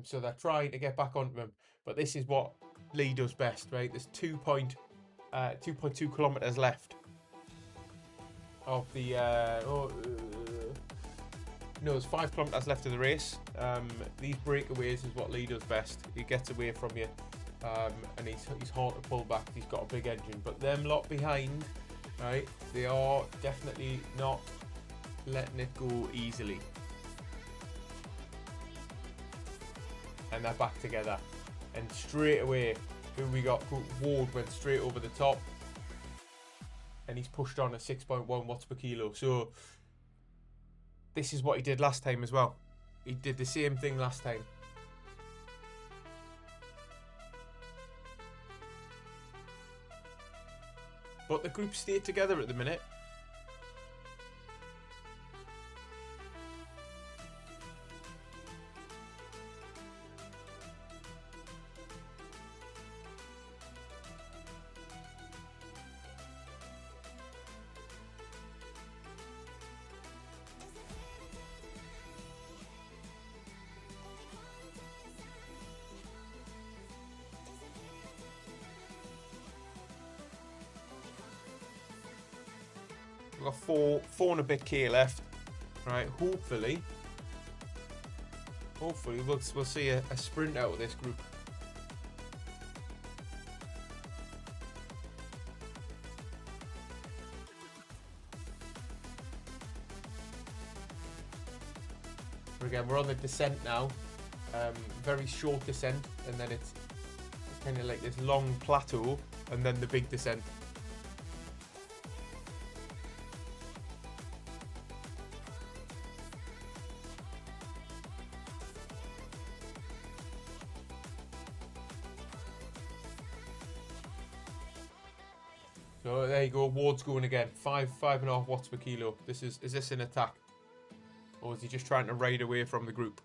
So they're trying to get back onto him. But this is what Lee does best, right? There's 2.2 kilometers left of the no, there's 5 kilometers left of the race. These breakaways is what Lee does best. He gets away from you, and he's hard to pull back. He's got a big engine, but them lot behind, right? They are definitely not letting it go easily, and they're back together. And straight away, who we got? Ward went straight over the top, and he's pushed on at 6.1 watts per kilo. So this is what he did last time as well. He did the same thing last time. But the group stayed together at the minute. We've got four and a bit K left, right? Hopefully we'll see a sprint out of this group. Again, we're on the descent now, very short descent, and then it's kind of like this long plateau, and then the big descent. So there you go, Ward's going again. 5.5 watts per kilo. Is this an attack? Or is he just trying to ride away from the group?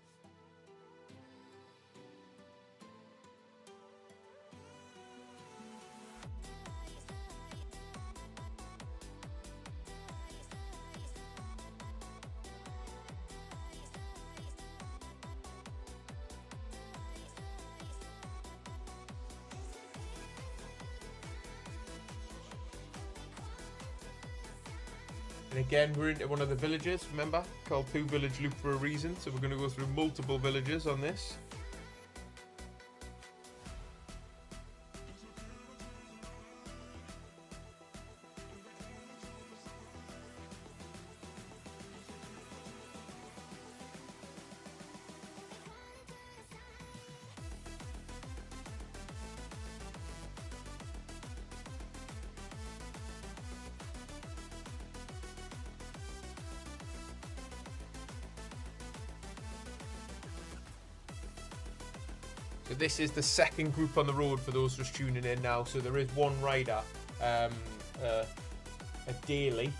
And again, we're into one of the villages, remember? Called Pooh Village Loop for a reason, so we're going to go through multiple villages on this. So this is the second group on the road for those just tuning in now. So there is one rider, a daily,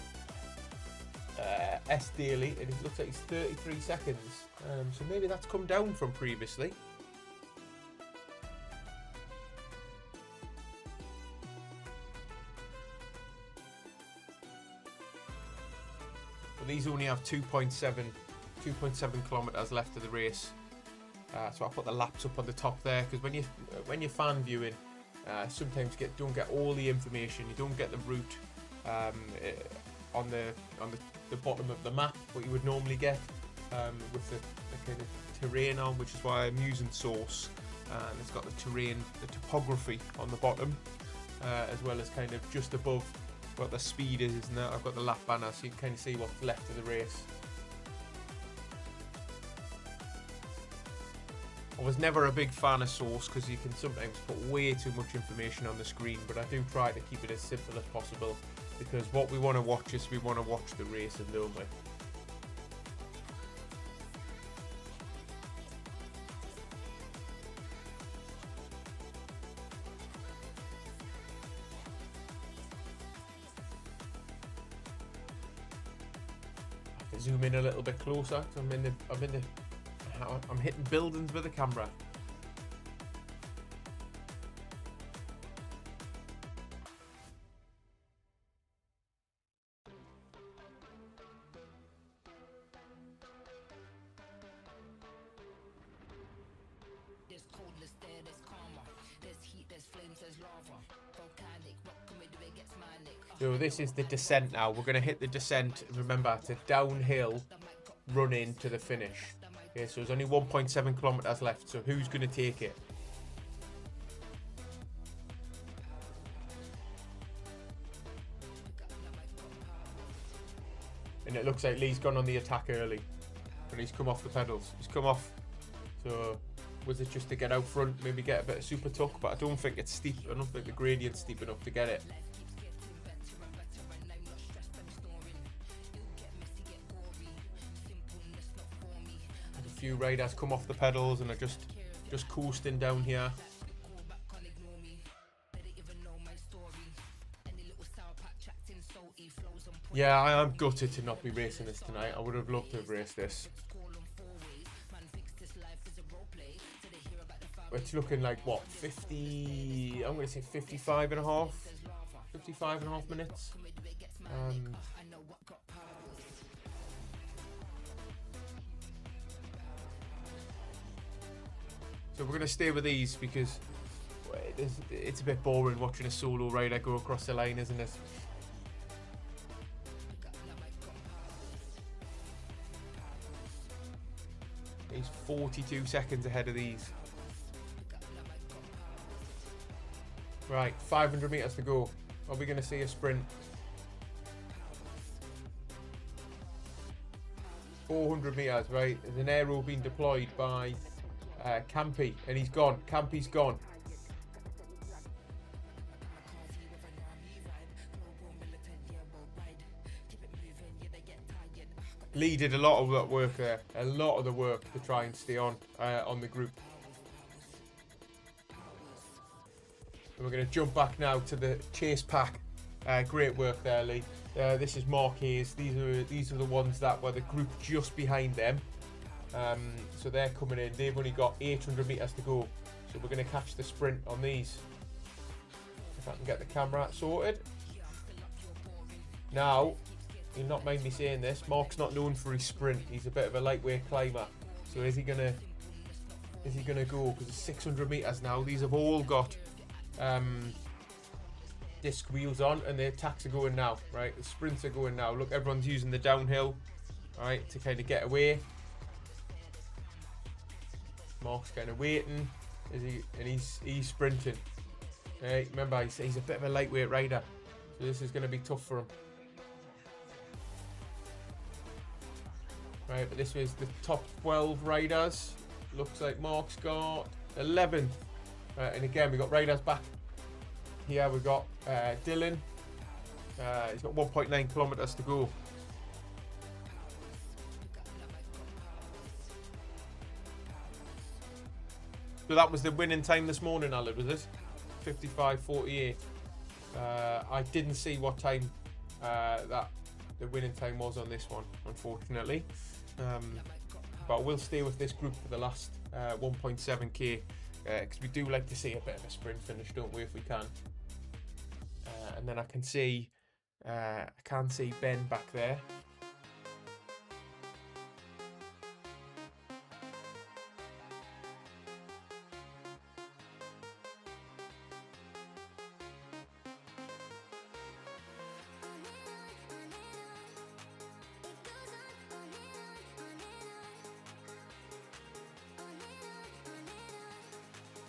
S daily, and it looks like it's 33 seconds. So maybe that's come down from previously. But these only have 2.7 kilometers left of the race. So I'll put the laps up on the top there, because when you're fan viewing, sometimes don't get all the information. You don't get the route on the bottom of the map what you would normally get with the kind of terrain on, which is why I'm using Source, and it's got the terrain, the topography on the bottom, as well as kind of just above what the speed is, and I've got the lap banner, so you can kind of see what's left of the race. I was never a big fan of Source because you can sometimes put way too much information on the screen, but I do try to keep it as simple as possible, because what we want to watch is we want to watch the racing, don't we? I have to zoom in a little bit closer. I'm hitting buildings with the camera. There's coldness there, there's karma. There's heat, there's flames, there's lava. Volcanic, what can we do? It gets manic. So this is the descent now. We're going to hit the descent. Remember, it's a downhill run in to the finish. Okay, so there's only 1.7 kilometers left. So who's going to take it? And it looks like Lee's gone on the attack early, and he's come off the pedals. He's come off. So was it just to get out front, maybe get a bit of super tuck? But I don't think it's steep. I don't think the gradient's steep enough to get it. And a few riders come off the pedals and are just coasting down here. Yeah, I am gutted to not be racing this tonight. I would have loved to have raced this. It's looking like, what, 50... I'm going to say 55 and a half. 55 and a half minutes. So we're going to stay with these because it's a bit boring watching a solo rider go across the line, isn't it? He's 42 seconds ahead of these. Right, 500 metres to go. Are we going to see a sprint? 400 metres, right. There's an aero being deployed by Campy, and he's gone. Campy's gone. Lee did a lot of that work there, a lot of the work to try and stay on the group. And we're going to jump back now to the chase pack. Great work there, Lee. This is Marquez. These are the ones that were the group just behind them. So they're coming in. They've only got 800 metres to go. So we're going to catch the sprint on these. If I can get the camera sorted. Now, you'll not mind me saying this, Mark's not known for his sprint. He's a bit of a lightweight climber. So is he gonna go? Because it's 600 metres now. These have all got disc wheels on, and the attacks are going now, right? The sprints are going now. Look, everyone's using the downhill, right, to kind of get away. Mark's kind of waiting, and he's sprinting. Right, remember, he's a bit of a lightweight rider, so this is going to be tough for him. Right, but this was the top 12 riders. Looks like Mark's got 11th. And again, we got riders back. Here we got Dylan. He's got 1.9 kilometers to go. So that was the winning time this morning, Alan, was it? 55.48. I didn't see what time that the winning time was on this one, unfortunately. But we'll stay with this group for the last 1.7k, because we do like to see a bit of a sprint finish, don't we, if we can. And then I can see Ben back there.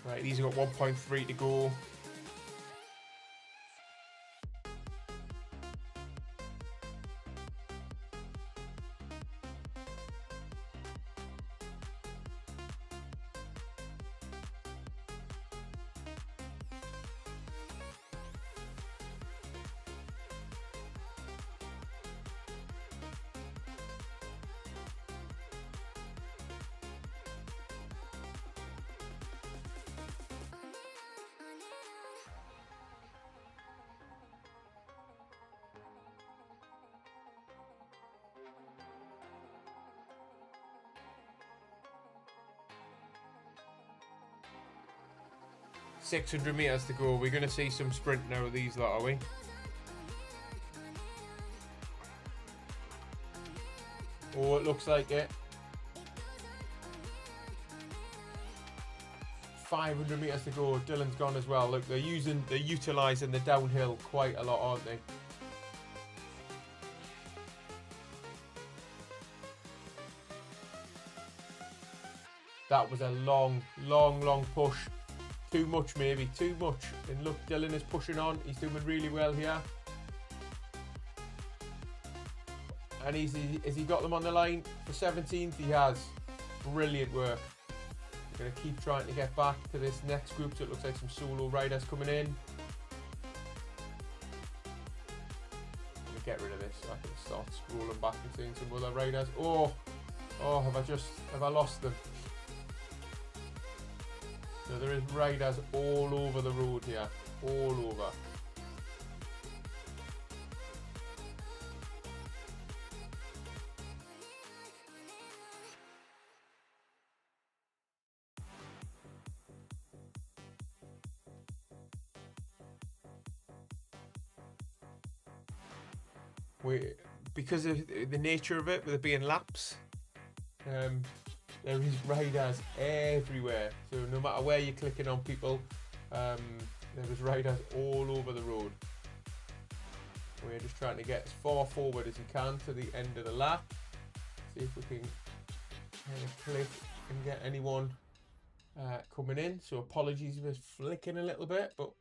Right, these have got 1.3 to go. $600 meters to go. We're going to see some sprint now with these lot, are we? Oh, it looks like it. 500 meters to go. Dylan's gone as well. Look, they're utilising the downhill quite a lot, aren't they? That was a long push. Too much, maybe. Too much. And look, Dylan is pushing on. He's doing really well here. And has he got them on the line for 17th? He has. Brilliant work. We're going to keep trying to get back to this next group. So it looks like some solo riders coming in. Let me get rid of this so I can start scrolling back and seeing some other riders. Oh, have I lost them? So there is riders all over the road here, all over. Because of the nature of it, with it being laps, there is riders everywhere, so no matter where you're clicking on people, there is riders all over the road. We're just trying to get as far forward as we can to the end of the lap. See if we can click and get anyone coming in. So apologies if it's flicking a little bit, but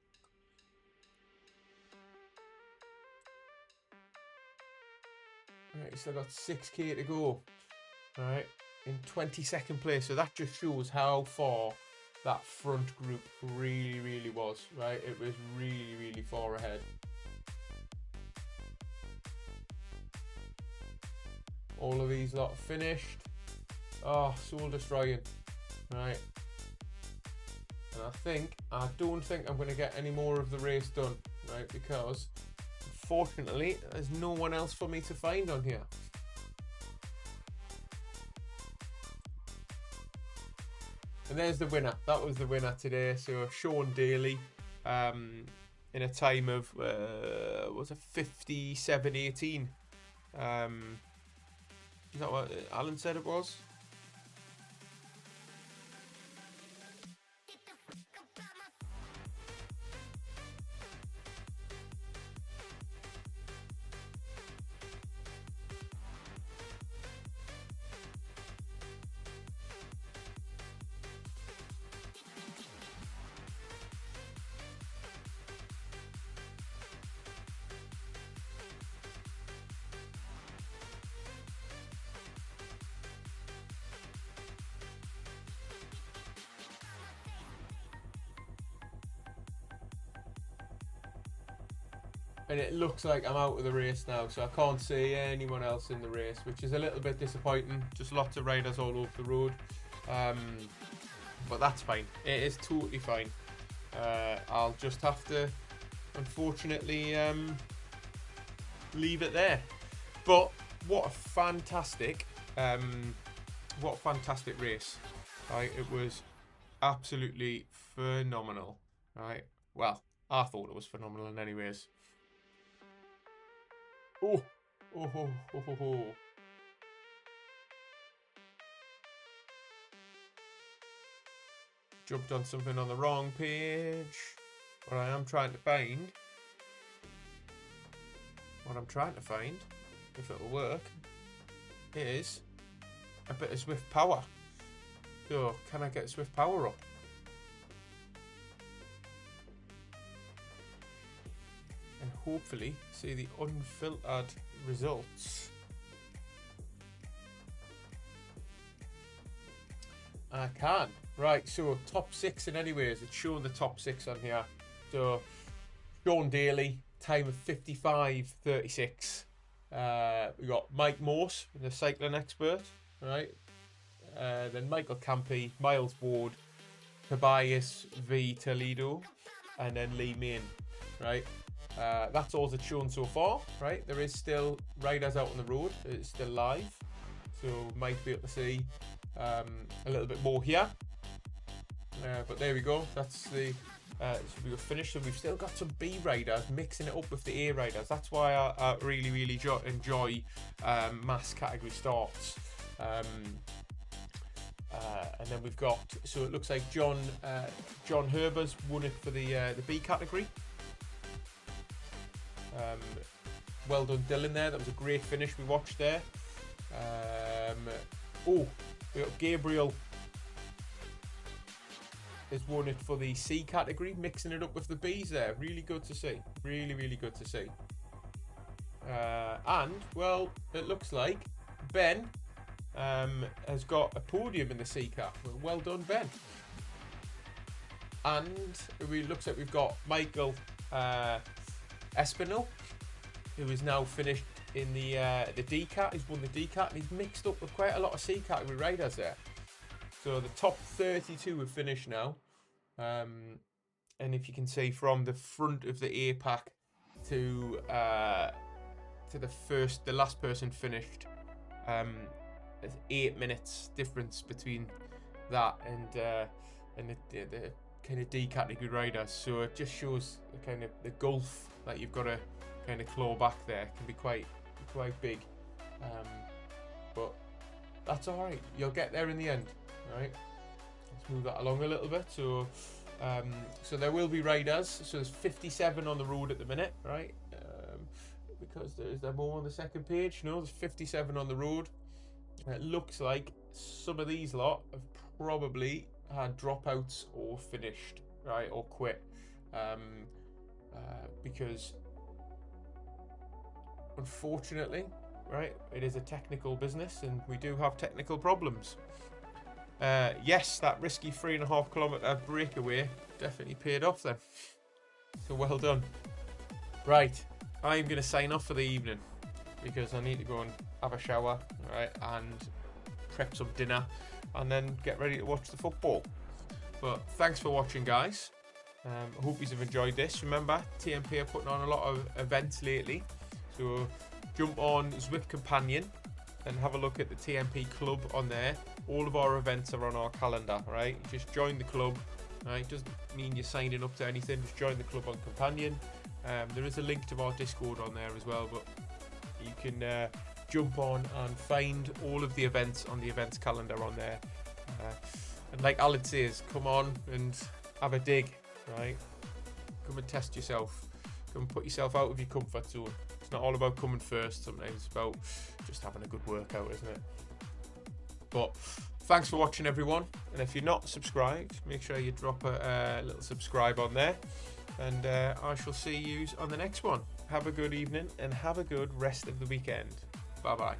right, still got 6k to go. All right. In 22nd place, so that just shows how far that front group really was, right? It was really far ahead. All of these lot finished. Oh, soul destroying, right? And I don't think I'm going to get any more of the race done, right? Because unfortunately, there's no one else for me to find on here. And there's the winner. That was the winner today. So Sean Daly, in a time of was it 57.18? Is that what Alan said it was? and it looks like I'm out of the race now, so I can't see anyone else in the race, which is a little bit disappointing. Just lots of riders all over the road, but that's fine. It is totally fine. I'll just have to, unfortunately, leave it there. But what a fantastic race! Right, it was absolutely phenomenal. Right, well, I thought it was phenomenal in anyways. Oh. Jumped on something on the wrong page. What I'm trying to find, if it'll work, is a bit of Zwift power. So, can I get Zwift power up? And hopefully see the unfiltered results. I can. Right, so top 6 in anyways. It's showing the top 6 on here. So Sean Daly, time of 55:36. We got Mike Morse, the cycling expert, right? Then Michael Campy, Miles Ward, Tobias V Toledo, and then Lee Main, right? That's all that's shown so far, right? There is still riders out on the road. It's still live, so might be able to see a little bit more here. But there we go. That's the so we've finished, and we've still got some B riders mixing it up with the A riders. That's why I really enjoy mass category starts. And then we've got, so it looks like John Herber's won it for the B category. Well done, Dylan. There, that was a great finish we watched there. We got Gabriel has won it for the C category, mixing it up with the Bs there. Really good to see. Really good to see. And, well, it looks like Ben has got a podium in the C cat. Well done, Ben. And it looks like we've got Michael Espinel, who is now finished in the D cat. He's won the D cat, and he's mixed up with quite a lot of C category riders there. So the top 32 have finished now. And if you can see from the front of the A pack to the last person finished, there's 8 minutes difference between that and the kind of D category riders. So it just shows the kind of the gulf that you've got to kind of claw back there. It can be quite big, but that's all right. You'll get there in the end. Right, let's move that along a little bit. So so there will be riders. So there's 57 on the road at the minute, right? Because is there more on the second page? No, there's 57 on the road. It looks like some of these lot have probably had dropouts or finished, right, or quit, because unfortunately, right, it is a technical business and we do have technical problems. Yes, that risky 3.5 kilometre breakaway definitely paid off then. So well done. Right, I'm going to sign off for the evening because I need to go and have a shower, right, and prep some dinner and then get ready to watch the football. But thanks for watching, guys. I hope you have enjoyed this. Remember, TNP are putting on a lot of events lately. So jump on Zwift Companion and have a look at the TNP club on there. All of our events are on our calendar, right? Just join the club, right? Doesn't mean you're signing up to anything. Just join the club on Companion. There is a link to our Discord on there as well, but you can jump on and find all of the events on the events calendar on there. And like Alan says, come on and have a dig, right? Come and test yourself. Come and put yourself out of your comfort zone. It's not all about coming first. Sometimes it's about just having a good workout, isn't it? But thanks for watching, everyone. And if you're not subscribed, make sure you drop a little subscribe on there. And I shall see you on the next one. Have a good evening and have a good rest of the weekend. Bye-bye.